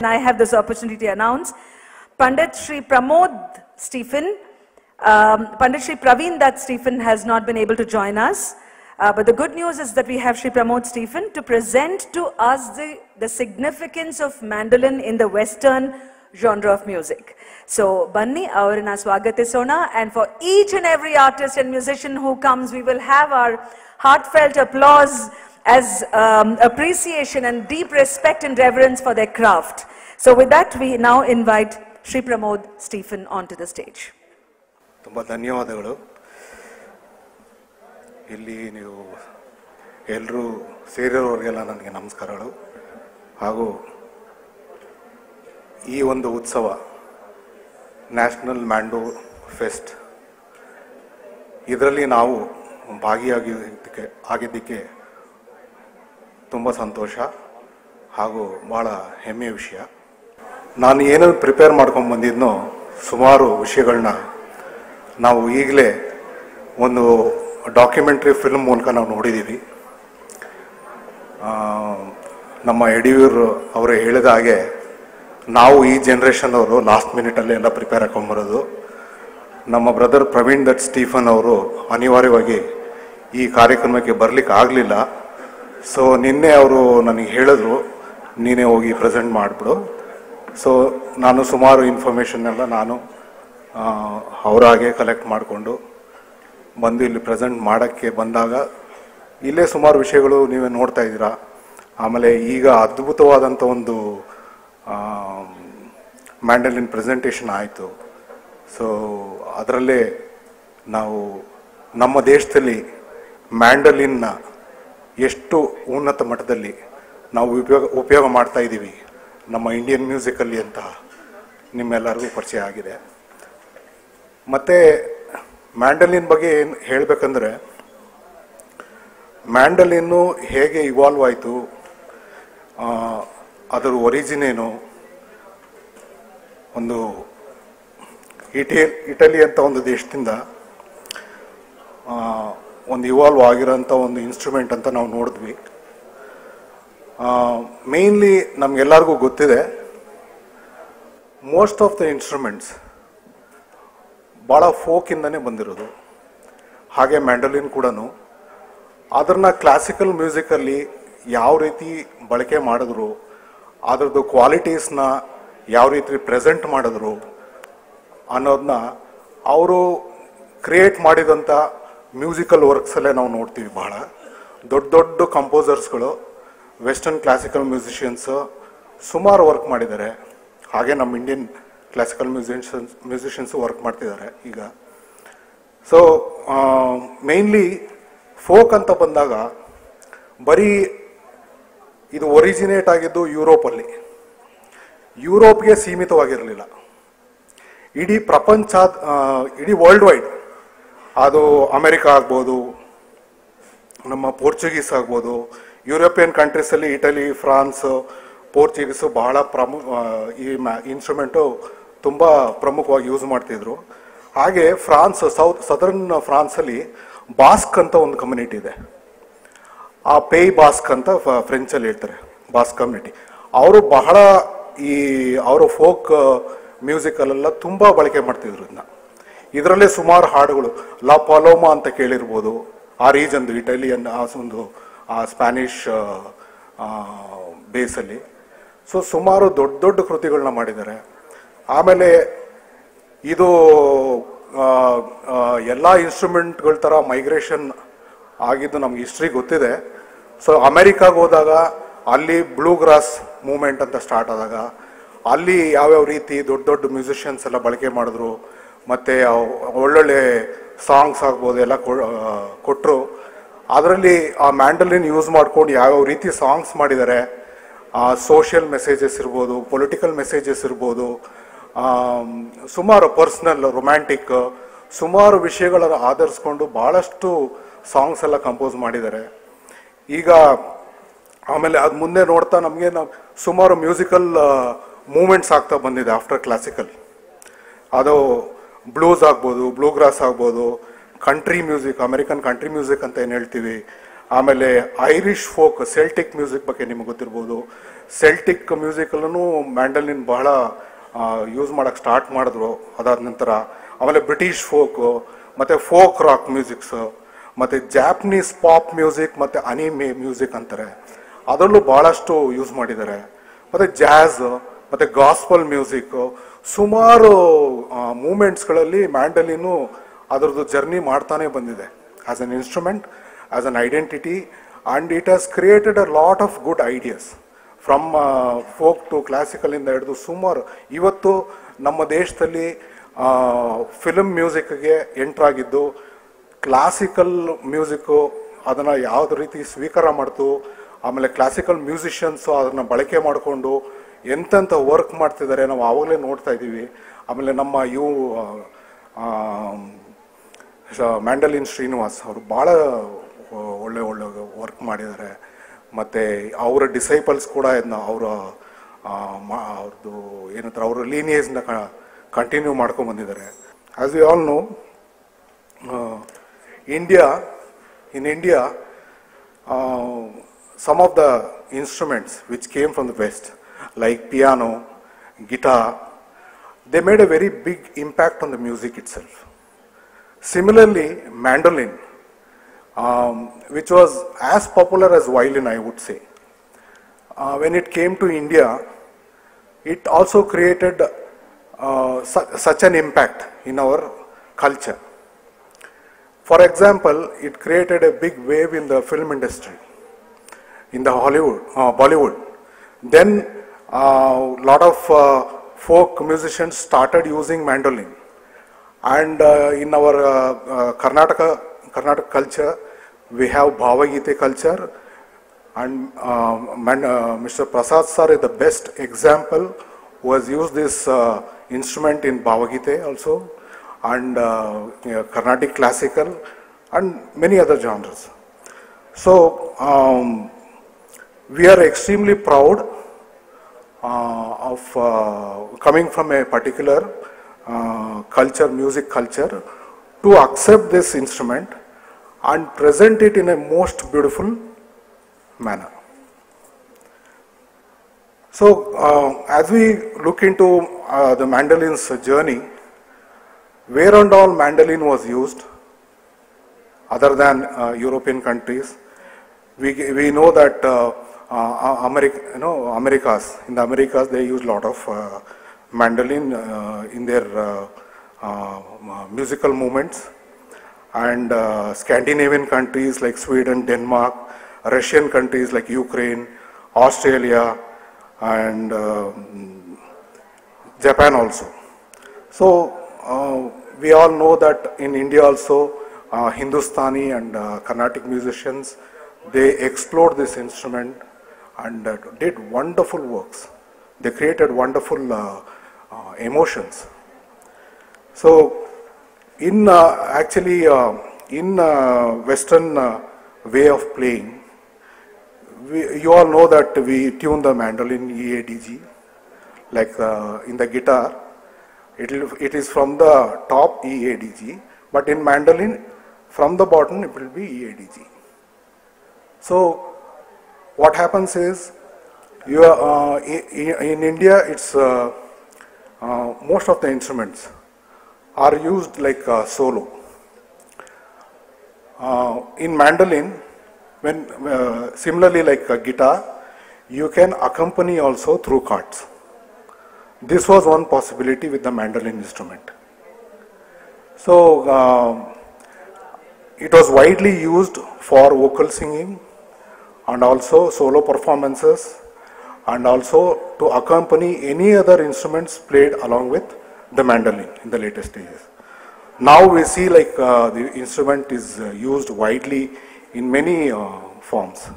I have this opportunity to announce Pandit Shri Pramod Stephen. Pandit Shri Praveen Dutt Stephen has not been able to join us. But the good news is that we have Shri Pramod Stephen to present to us the significance of mandolin in the Western genre of music. So, Banni, avarina swagatisona, and for each and every artist and musician who comes, we will have our heartfelt applause as appreciation and deep respect and reverence for their craft. So, with that, we now invite Shri Pramod Stephen onto the stage. ತುಂಬ ಧನ್ಯವಾದಗಳು. ಇಲ್ಲಿ ನೀವು ಎಲ್ಲರೂ ಸೇರಿರೋರಿಗೆಲ್ಲ ನನಗೆ ನಮಸ್ಕಾರಗಳು. ಹಾಗೂ ಈ ಒಂದು ಉತ್ಸವ ನ್ಯಾಷನಲ್ ಮ್ಯಾಂಡೋ ಫೆಸ್ಟ್ ಇದರಲ್ಲಿ ನಾವು ಭಾಗಿಯಾಗಿದ್ದಕ್ಕೆ ತುಂಬ ಸಂತೋಷ ಹಾಗೂ ಭಾಳ ಹೆಮ್ಮೆಯ ವಿಷಯ. ನಾನು ಏನೇನು ಪ್ರಿಪೇರ್ ಮಾಡ್ಕೊಂಡು ಬಂದಿದ್ನೋ ಸುಮಾರು ವಿಷಯಗಳನ್ನ ನಾವು ಈಗಲೇ ಒಂದು ಡಾಕ್ಯುಮೆಂಟ್ರಿ ಫಿಲ್ಮ್ ಮೂಲಕ ನಾವು ನೋಡಿದ್ದೀವಿ. ನಮ್ಮ ಯಡಿಯೂರು ಅವರು ಹೇಳಿದ ಹಾಗೆ ನಾವು ಈ ಜನ್ರೇಷನ್ ಅವರು ಲಾಸ್ಟ್ ಮಿನಿಟಲ್ಲಿ ಎಲ್ಲ ಪ್ರಿಪೇರ್ ಹಾಕೊಂಡ್ಬರೋದು. ನಮ್ಮ ಬ್ರದರ್ ಪ್ರವೀಣ್ ದತ್ ಸ್ಟೀಫನ್ ಅವರು ಅನಿವಾರ್ಯವಾಗಿ ಈ ಕಾರ್ಯಕ್ರಮಕ್ಕೆ ಬರಲಿಕ್ಕೆ ಆಗಲಿಲ್ಲ. ಸೊ ನಿನ್ನೆ ಅವರು ನನಗೆ ಹೇಳಿದ್ರು, ನೀನೇ ಹೋಗಿ ಪ್ರೆಸೆಂಟ್ ಮಾಡಿಬಿಡು. ಸೊ ನಾನು ಸುಮಾರು ಇನ್ಫಾರ್ಮೇಷನ್ನೆಲ್ಲ ನಾನು ಅವರಾಗೆ ಕಲೆಕ್ಟ್ ಮಾಡಿಕೊಂಡು ಬಂದು ಇಲ್ಲಿ ಪ್ರೆಸೆಂಟ್ ಮಾಡೋಕ್ಕೆ ಬಂದಾಗ ಇಲ್ಲೇ ಸುಮಾರು ವಿಷಯಗಳು ನೀವೇ ನೋಡ್ತಾ ಇದ್ದೀರಾ. ಆಮೇಲೆ ಈಗ ಅದ್ಭುತವಾದಂಥ ಒಂದು ಮ್ಯಾಂಡಲಿನ್ ಪ್ರೆಸೆಂಟೇಷನ್ ಆಯಿತು. ಸೊ ಅದರಲ್ಲೇ ನಾವು ನಮ್ಮ ದೇಶದಲ್ಲಿ ಮ್ಯಾಂಡಲಿನ್ನ ಎಷ್ಟು ಉನ್ನತ ಮಟ್ಟದಲ್ಲಿ ನಾವು ಉಪಯೋಗ ಮಾಡ್ತಾ ಇದ್ದೀವಿ ನಮ್ಮ ಇಂಡಿಯನ್ ಮ್ಯೂಸಿಕಲ್ಲಿ ಅಂತ ನಿಮ್ಮೆಲ್ಲರಿಗೂ ಪರಿಚಯ ಆಗಿದೆ. ಮತ್ತು ಮ್ಯಾಂಡಲಿನ್ ಬಗ್ಗೆ ಏನು ಹೇಳಬೇಕಂದ್ರೆ, ಮ್ಯಾಂಡಲಿನ್ನು ಹೇಗೆ ಇವಾಲ್ವ್ ಆಯಿತು, ಅದರ ಒರಿಜಿನ್ ಏನು, ಒಂದು ಇಟಲಿ ಅಂತ ಒಂದು ದೇಶದಿಂದ ಒಂದು ಇವಾಲ್ವ್ ಆಗಿರೋಂಥ ಒಂದು ಇನ್ಸ್ಟ್ರೂಮೆಂಟ್ ಅಂತ ನಾವು ನೋಡಿದ್ವಿ. ಮೇನ್ಲಿ ನಮಗೆಲ್ಲರಿಗೂ ಗೊತ್ತಿದೆ, ಮೋಸ್ಟ್ ಆಫ್ ದ ಇನ್ಸ್ಟ್ರೂಮೆಂಟ್ಸ್ ಭಾಳ ಫೋಕಿಂದನೇ ಬಂದಿರೋದು. ಹಾಗೆ ಮ್ಯಾಂಡಲಿನ್ ಕೂಡ ಅದನ್ನು ಕ್ಲಾಸಿಕಲ್ ಮ್ಯೂಸಿಕಲ್ಲಿ ಯಾವ ರೀತಿ ಬಳಕೆ ಮಾಡಿದ್ರು, ಅದರದ್ದು ಕ್ವಾಲಿಟೀಸ್ನ ಯಾವ ರೀತಿ ಪ್ರೆಸೆಂಟ್ ಮಾಡಿದ್ರು ಅನ್ನೋದನ್ನ ಅವರು ಕ್ರಿಯೇಟ್ ಮಾಡಿದಂಥ ಮ್ಯೂಸಿಕಲ್ ವರ್ಕ್ಸಲ್ಲೇ ನಾವು ನೋಡ್ತೀವಿ. ಬಹಳ ದೊಡ್ಡ ದೊಡ್ಡ ಕಂಪೋಸರ್ಸ್ಗಳು, ವೆಸ್ಟರ್ನ್ ಕ್ಲಾಸಿಕಲ್ ಮ್ಯೂಸಿಷಿಯನ್ಸು ಸುಮಾರು ವರ್ಕ್ ಮಾಡಿದ್ದಾರೆ. ಹಾಗೆ ನಮ್ಮ ಇಂಡಿಯನ್ ಕ್ಲಾಸಿಕಲ್ ಮ್ಯೂಸಿಷಿಯನ್ಸು ವರ್ಕ್ ಮಾಡ್ತಿದ್ದಾರೆ ಈಗ. ಸೊ ಮೇನ್ಲಿ ಫೋಕ್ ಅಂತ ಬಂದಾಗ ಬರೀ ಇದು ಒರಿಜಿನೇಟ್ ಆಗಿದ್ದು ಯುರೋಪಲ್ಲಿ, ಯುರೋಪ್ಗೆ ಸೀಮಿತವಾಗಿರಲಿಲ್ಲ. ಇಡೀ ಪ್ರಪಂಚ, ಇಡೀ ವರ್ಲ್ಡ್ ವೈಡ್, ಅದು ಅಮೆರಿಕ ಆಗ್ಬೋದು, ನಮ್ಮ ಪೋರ್ಚುಗೀಸ್ ಆಗ್ಬೋದು, ಯುರೋಪಿಯನ್ ಕಂಟ್ರೀಸಲ್ಲಿ ಇಟಲಿ, ಫ್ರಾನ್ಸ್, ಪೋರ್ಚುಗೀಸು ಬಹಳ ಈ ಇನ್ಸ್ಟ್ರೂಮೆಂಟು ತುಂಬ ಪ್ರಮುಖವಾಗಿ ಯೂಸ್ ಮಾಡ್ತಿದ್ರು. ಹಾಗೆ ಫ್ರಾನ್ಸ್, ಸದರ್ನ್ ಫ್ರಾನ್ಸಲ್ಲಿ ಬಾಸ್ಕ್ ಅಂತ ಒಂದು ಕಮ್ಯುನಿಟಿ ಇದೆ. ಆ ಪೇಯ್ ಬಾಸ್ಕ್ ಅಂತ ಫ್ರೆಂಚಲ್ಲಿ ಹೇಳ್ತಾರೆ, ಬಾಸ್ಕ್ ಕಮ್ಯುನಿಟಿ. ಅವರು ಬಹಳ ಅವರ ಫೋಕ್ ಮ್ಯೂಸಿಕಲ್ಲೆಲ್ಲ ತುಂಬ ಬಳಕೆ ಮಾಡ್ತಿದ್ರು ಇದನ್ನ. ಇದರಲ್ಲೇ ಸುಮಾರು ಹಾಡುಗಳು, ಲಾ ಪಾಲೋಮಾ ಅಂತ ಕೇಳಿರ್ಬೋದು, ಆ ರೀಜನ್ದು ಇಟಲಿಯನ್ ಆ ಸ್ಪ್ಯಾನಿಷ್ ಬೇಸಲ್ಲಿ. ಸೊ ಸುಮಾರು ದೊಡ್ಡ ದೊಡ್ಡ ಕೃತಿಗಳನ್ನ ಮಾಡಿದ್ದಾರೆ. ಆಮೇಲೆ ಇದು ಎಲ್ಲ ಇನ್ಸ್ಟ್ರೂಮೆಂಟ್ಗಳ ಥರ ಮೈಗ್ರೇಷನ್ ಆಗಿದ್ದು ನಮ್ಗೆ ಹಿಸ್ಟ್ರಿ ಗೊತ್ತಿದೆ. ಸೊ ಅಮೆರಿಕಾಗೆ ಹೋದಾಗ ಅಲ್ಲಿ ಬ್ಲೂ ಗ್ರಾಸ್ ಮೂವ್ಮೆಂಟ್ ಅಂತ ಸ್ಟಾರ್ಟ್ ಆದಾಗ ಅಲ್ಲಿ ಯಾವ್ಯಾವ ರೀತಿ ದೊಡ್ಡ ದೊಡ್ಡ ಮ್ಯೂಸಿಷಿಯನ್ಸ್ ಎಲ್ಲ ಬಳಕೆ ಮಾಡಿದ್ರು, ಮತ್ತು ಒಳ್ಳೊಳ್ಳೆ ಸಾಂಗ್ಸ್ ಆಗ್ಬೋದು ಎಲ್ಲ ಕೊಟ್ಟರು. ಅದರಲ್ಲಿ ಆ ಮ್ಯಾಂಡಲಿನ್ ಯೂಸ್ ಮಾಡ್ಕೊಂಡು ಯಾವ್ಯಾವ ರೀತಿ ಸಾಂಗ್ಸ್ ಮಾಡಿದ್ದಾರೆ, ಸೋಷಿಯಲ್ ಮೆಸೇಜಸ್ ಇರ್ಬೋದು, ಪೊಲಿಟಿಕಲ್ ಮೆಸೇಜಸ್ ಇರ್ಬೋದು, ಸುಮಾರು ಪರ್ಸ್ನಲ್, ರೊಮ್ಯಾಂಟಿಕ್, ಸುಮಾರು ವಿಷಯಗಳನ್ನು ಆಧರಿಸ್ಕೊಂಡು ಭಾಳಷ್ಟು ಸಾಂಗ್ಸ್ ಎಲ್ಲ ಕಂಪೋಸ್ ಮಾಡಿದ್ದಾರೆ. ಈಗ ಆಮೇಲೆ ಅದು ಮುಂದೆ ನೋಡ್ತಾ ನಮಗೆ ಸುಮಾರು ಮ್ಯೂಸಿಕಲ್ ಮೂಮೆಂಟ್ಸ್ ಆಗ್ತಾ ಬಂದಿದೆ ಆಫ್ಟರ್ ಕ್ಲಾಸಿಕಲ್. ಅದು ಬ್ಲೂಸ್ ಆಗ್ಬೋದು, ಬ್ಲೂ ಗ್ರಾಸ್ ಆಗ್ಬೋದು, country music, American country music ಅಂತ ಏನು ಹೇಳ್ತೀವಿ, ಆಮೇಲೆ ಐರಿಷ್ ಫೋಕ್ ಸೆಲ್ಟಿಕ್ ಮ್ಯೂಸಿಕ್ ಬಗ್ಗೆ ನಿಮಗೆ ಗೊತ್ತಿರ್ಬೋದು. ಸೆಲ್ಟಿಕ್ ಮ್ಯೂಸಿಕಲ್ಲೂ ಮ್ಯಾಂಡಲಿನ್ ಬಹಳ ಯೂಸ್ ಮಾಡೋಕ್ಕೆ ಸ್ಟಾರ್ಟ್ ಮಾಡಿದ್ರು ಅದಾದ ನಂತರ. ಆಮೇಲೆ ಬ್ರಿಟಿಷ್ ಫೋಕು ಮತ್ತು ಫೋಕ್ ರಾಕ್ ಮ್ಯೂಸಿಕ್ಸ್ ಮತ್ತು ಜಾಪನೀಸ್ ಪಾಪ್ ಮ್ಯೂಸಿಕ್ ಮತ್ತು ಅನಿಮೆ ಮ್ಯೂಸಿಕ್ ಅಂತಾರೆ, ಅದರಲ್ಲೂ ಭಾಳಷ್ಟು ಯೂಸ್ ಮಾಡಿದ್ದಾರೆ. ಮತ್ತು ಜಾಝ್ ಮತ್ತು ಗಾಸ್ಪಲ್ ಮ್ಯೂಸಿಕ್ಕು ಸುಮಾರು ಮೂಮೆಂಟ್ಸ್ಗಳಲ್ಲಿ ಮ್ಯಾಂಡಲಿನು ಅದರದ್ದು ಜರ್ನಿ ಮಾಡ್ತಾನೆ ಬಂದಿದೆ as an instrument, as an identity, and it has created a lot of good ideas from folk to ಕ್ಲಾಸಿಕಲಿಂದ ಹಿಡಿದು ಸುಮಾರು. ಇವತ್ತು ನಮ್ಮ ದೇಶದಲ್ಲಿ ಫಿಲ್ಮ್ ಮ್ಯೂಸಿಕ್ಗೆ ಎಂಟ್ರಾಗಿದ್ದು ಕ್ಲಾಸಿಕಲ್ ಮ್ಯೂಸಿಕ್ಕು ಅದನ್ನು ಯಾವುದೇ ರೀತಿ ಸ್ವೀಕಾರ ಮಾಡ್ತು. ಆಮೇಲೆ ಕ್ಲಾಸಿಕಲ್ ಮ್ಯೂಸಿಷಿಯನ್ಸು ಅದನ್ನು ಬಳಕೆ ಮಾಡಿಕೊಂಡು ಎಂತೆಂಥ ವರ್ಕ್ ಮಾಡ್ತಿದ್ದಾರೆ ನಾವು ಆವಾಗಲೇ ನೋಡ್ತಾ ಇದ್ದೀವಿ. ಆಮೇಲೆ ನಮ್ಮ ಮ್ಯಾಂಡಲಿನ್ ಶ್ರೀನಿವಾಸ್ ಅವರು ಭಾಳ ಒಳ್ಳೆ ವರ್ಕ್ ಮಾಡಿದ್ದಾರೆ. ಮತ್ತು ಅವರ ಡಿಸೈಪಲ್ಸ್ ಕೂಡ ಇದನ್ನ ಅವ್ರದ್ದು ಏನಂತಾರೆ ಅವರ ಲೀನಿಯೇಜ್ನ ಕಂಟಿನ್ಯೂ ಮಾಡ್ಕೊಂಡು ಬಂದಿದ್ದಾರೆ. As we all know, in India, some of the instruments which came from the West, like piano, guitar, they made a very big impact on the music itself. Similarly, mandolin, which was as popular as violin, I would say, when it came to India, it also created such an impact in our culture. For example, it created a big wave in the film industry, in the Bollywood. Then lot of folk musicians started using mandolin. And in our Karnataka culture, we have Bhavagite culture, and Mr. Prasad sir is the best example who has used this instrument in Bhavagite also, and Carnatic classical, and many other genres. So we are extremely proud of coming from a particular culture, music culture, to accept this instrument and present it in a most beautiful manner. So as we look into the mandolin's journey, where and all mandolin was used other than European countries, we know that Americas, in the Americas they use a lot of mandolin in their musical movements, and Scandinavian countries like Sweden, Denmark, Russian countries like Ukraine, Australia, and Japan also. So we all know that in India also Hindustani and Carnatic musicians, they explored this instrument and did wonderful works. They created wonderful emotions. So in Western way of playing, you all know that we tune the mandolin EADG, like in the guitar. It is from the top EADG, but in mandolin, from the bottom it will be EADG. So what happens is, in India, it's most of the instruments are used like solo. In mandolin, when similarly like a guitar, you can accompany also through chords. This was one possibility with the mandolin instrument. So it was widely used for vocal singing, and also solo performances, and also to accompany any other instruments played along with the mandolin in the latest stages. Now we see like the instrument is used widely in many forms.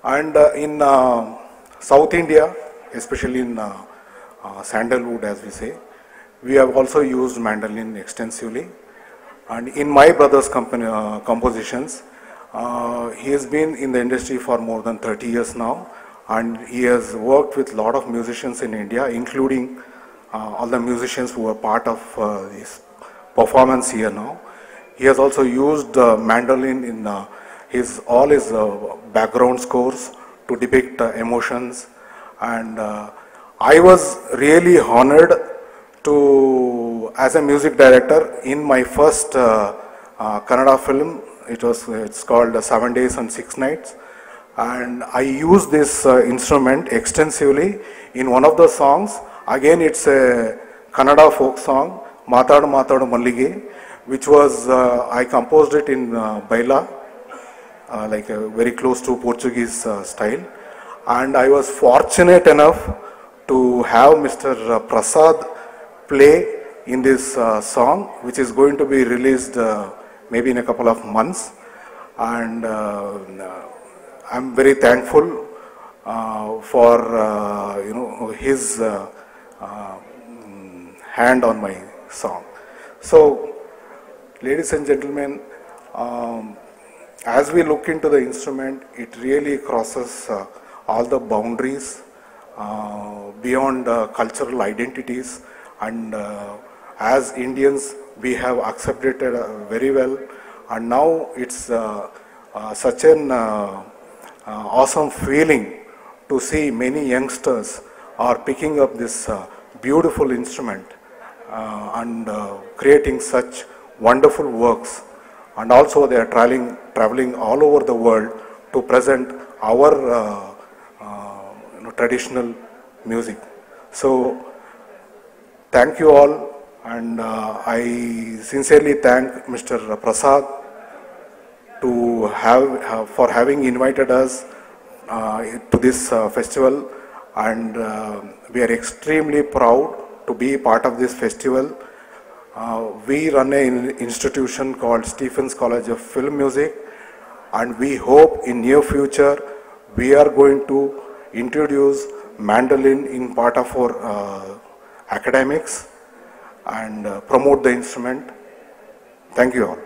And in South India, especially in Sandalwood, as we say, we have also used mandolin extensively. And in my brother's compositions, he has been in the industry for more than 30 years now, and he has worked with a lot of musicians in India, including all the musicians who were part of this performance here now. He has also used mandolin in all his background scores to depict emotions, and I was really honored to, as a music director, in my first Kannada film. It's called 7 Days and 6 Nights, and I used this instrument extensively in one of the songs. Again, it's a Kannada folk song, Matadu Matadu Mallige, which was, I composed it in Baila, like very close to Portuguese style. And I was fortunate enough to have Mr. Prasad play in this song, which is going to be released maybe in a couple of months. And I'm very thankful for his hand on my song. So, ladies and gentlemen, as we look into the instrument, it really crosses all the boundaries beyond cultural identities, and as Indians we have accepted it very well, and now it's such an awesome feeling to see many youngsters are picking up this beautiful instrument and creating such wonderful works, and also they are traveling all over the world to present our traditional music. So thank you all, and I sincerely thank Mr. Prasad for having invited us to this festival, and we are extremely proud to be part of this festival. We run an institution called Stephens College of Film Music, and we hope in near future we are going to introduce mandolin in part of our academics and promote the instrument. Thank you all.